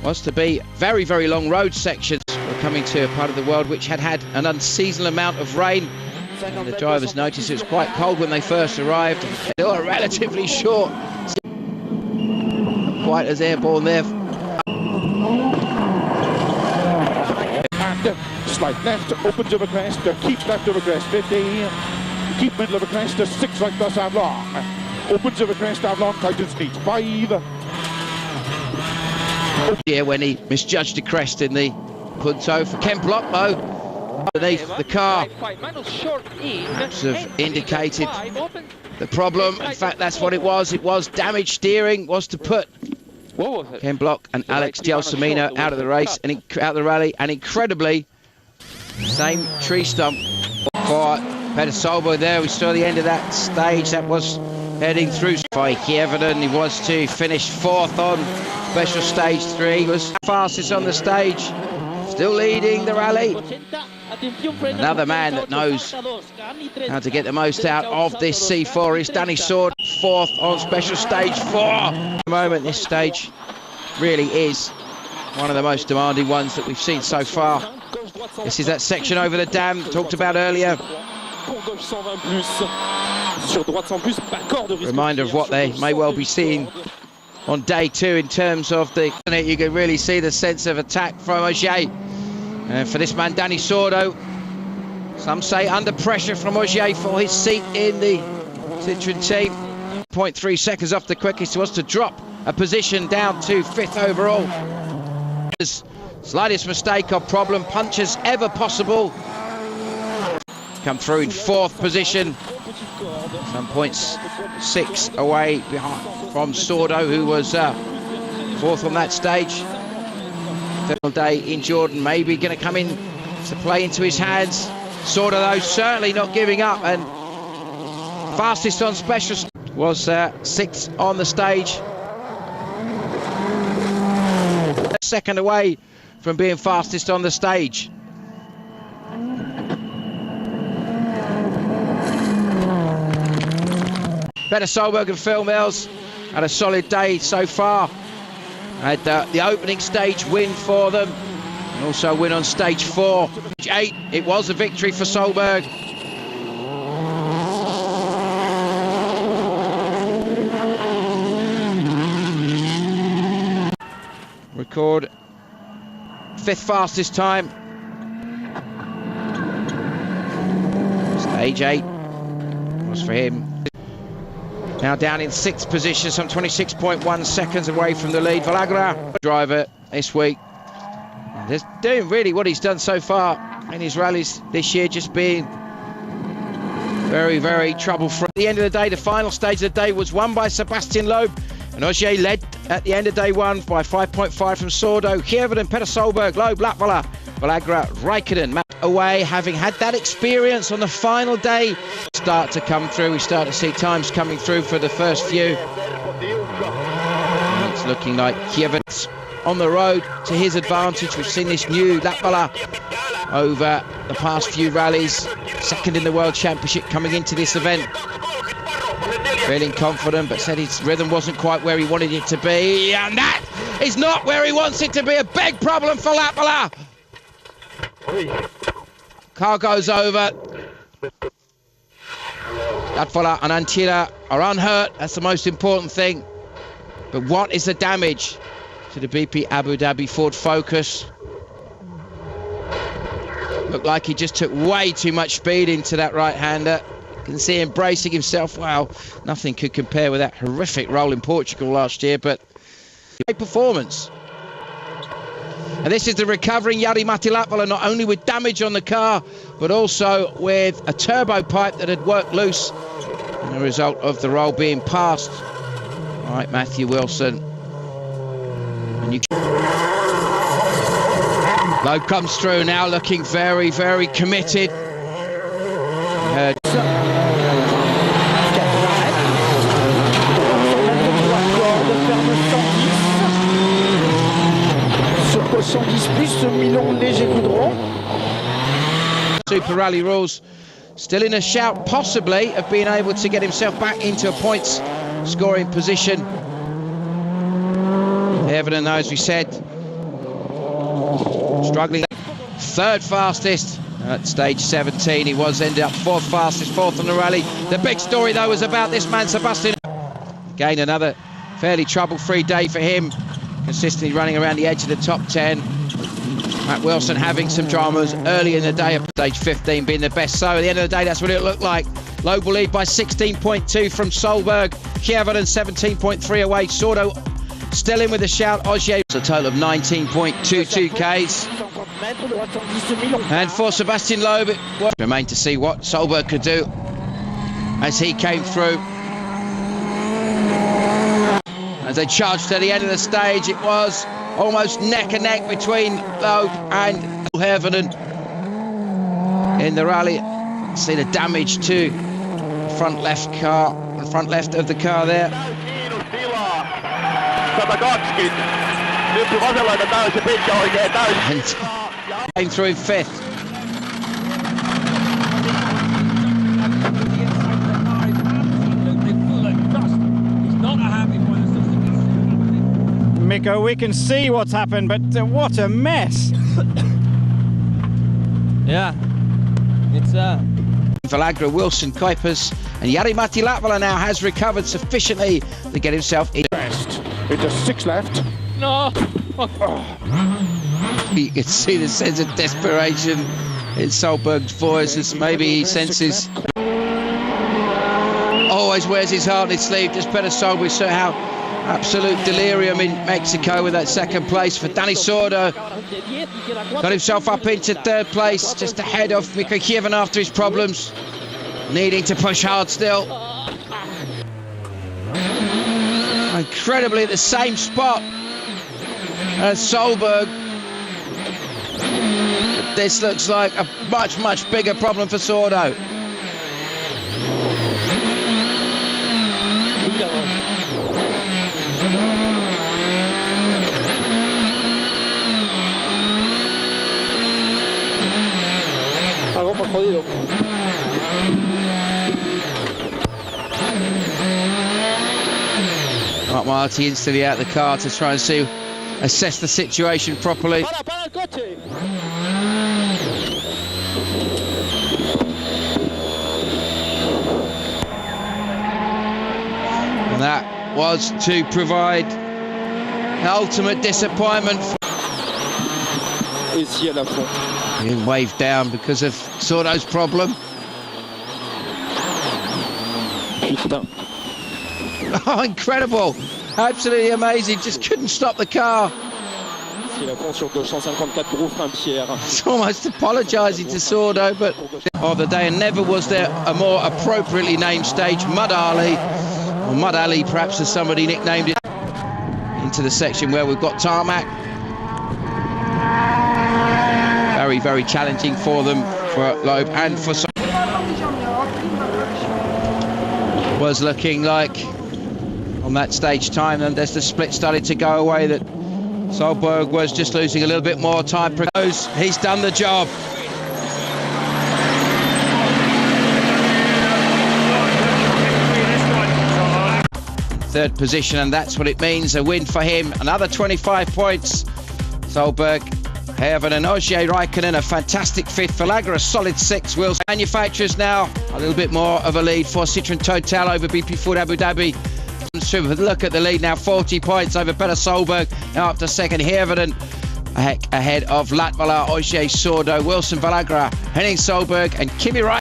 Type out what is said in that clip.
was to be very, very long road sections. We're coming to a part of the world which had had an unseasonal amount of rain. And the drivers noticed it was quite cold when they first arrived. They were relatively short. Not quite as airborne there. And slight left, opens over crest, keep left over crest, 15. Keep middle over crest, 6 right plus Avlon. Opens over crest, Avlon tightens neat, 5. Yeah, when he misjudged the crest in the Punto for Ken Block, though, underneath the car, sort of indicated the problem. In fact, that's what it was. It was damaged steering, was to put Ken Block and Alex Gelsomino out of the race and out of the rally, and incredibly, same tree stump for Peter Solberg there. We saw the end of that stage. That was heading through by Kieverden. He was to finish 4th on special stage 3. He was fastest on the stage, still leading the rally. Another man that knows how to get the most out of this C4 is Danny Sword, 4th on special stage 4. At the moment, this stage really is one of the most demanding ones that we've seen so far. This is that section over the dam talked about earlier. Reminder of what they may well be seeing on day 2 in terms of the... You can really see the sense of attack from Ogier. And for this man, Danny Sordo, some say under pressure from Ogier for his seat in the Citroën team. 0.3 seconds off the quickest was to drop a position down to 5th overall. Slightest mistake or problem, punches ever possible. Come through in 4th position. Some points 6 away behind from Sordo, who was 4th on that stage. Final day in Jordan, maybe going to come in to play into his hands. Sordo, though, certainly not giving up, and fastest on special was 6th on the stage. Second away from being fastest on the stage. Peter Solberg and Phil Mills had a solid day so far. Had the opening stage win for them, and also a win on stage 4. Stage 8, it was a victory for Solberg. Record 5th fastest time. Stage 8 was for him. Now down in 6th position, some 26.1 seconds away from the lead. Valagra, driver this week, just doing really what he's done so far in his rallies this year, just being very, very trouble-free. At the end of the day, the final stage of the day was won by Sebastian Loeb, and Ogier led at the end of day 1 by 5.5 from Sordo, Kieverden, Peter Solberg, Loeb, Latvala, Valagra, Räikkönen. Away, having had that experience on the final day, start to come through. We start to see times coming through for the first few. And it's looking like Kieverden's on the road to his advantage. We've seen this new Latvala over the past few rallies. 2nd in the World Championship coming into this event. Feeling confident, but said his rhythm wasn't quite where he wanted it to be. And that is not where he wants it to be. A big problem for Latvala. Car goes over. Latvala and Antila are unhurt. That's the most important thing. But what is the damage to the BP Abu Dhabi Ford Focus? Looked like he just took way too much speed into that right-hander. You can see him bracing himself. Wow, nothing could compare with that horrific roll in Portugal last year, but great performance. And this is the recovering Jari-Matti Latvala, not only with damage on the car, but also with a turbo pipe that had worked loose as a result of the roll being passed. All right, Matthew Wilson. Loeb comes through now, looking very, very committed. Super Rally rules, still in a shout possibly of being able to get himself back into a points scoring position. Everton, as we said, struggling. Third fastest at stage 17. He was ended up fourth fastest, fourth on the rally. The big story though was about this man, Sebastian. Again, another fairly trouble-free day for him, consistently running around the edge of the top 10. Matt Wilson having some dramas early in the day, of stage 15 being the best. So at the end of the day, that's what it looked like. Local lead by 16.2 from Solberg. Kievan 17.3 away. Sordo still in with a shout. Ogier, a total of 19.22 Ks. And for Sebastian Loeb, it remained to see what Solberg could do as he came through. As they charged to the end of the stage, it was almost neck and neck between Loeb and Hervonen in the rally. See the damage to the front left car, the front left of the car there. And came through in fifth. Mikko, we can see what's happened, but what a mess. Yeah, it's Valagra, Wilson, Kuipers, and Jari-Matti Latvala now has recovered sufficiently to get himself in. Into 6 left. no. You can see the sense of desperation in Solberg's voice as maybe he senses. Always wears his heart on his sleeve. Just better Solberg saw how absolute delirium in Mexico with that second place for Danny Sordo. Got himself up into third place, just ahead of Mikko Kievan after his problems. Needing to push hard still. Incredibly at the same spot as Solberg. But this looks like a much, much bigger problem for Sordo. Mark Marty instantly out of the car to try and assess the situation properly. And that was to provide ultimate disappointment. Being waved down because of Sordo's problem. Oh, incredible. Absolutely amazing. Just couldn't stop the car. It's almost apologising to Sordo, but of the day, and never was there a more appropriately named stage. Mud Alley, or Mud Alley perhaps as somebody nicknamed it, into the section where we've got tarmac. Very, very challenging for them, for Loeb and for was looking like on that stage time, and as the split started to go away, that Solberg was just losing a little bit more time. He's done the job. Third position, and that's what it means, a win for him. Another 25 points. Solberg, Hervonen and Ogier Raikkonen, a fantastic fifth. Valagra, a solid 6. Wheels manufacturers now a little bit more of a lead for Citroën Total over BP Ford Abu Dhabi. Look at the lead now, 40 points over Peter Solberg. Now up to second, Hervonen ahead of Latvala, Ogier, Sordo, Wilson, Valagra, Henning Solberg and Kimi Raikkonen.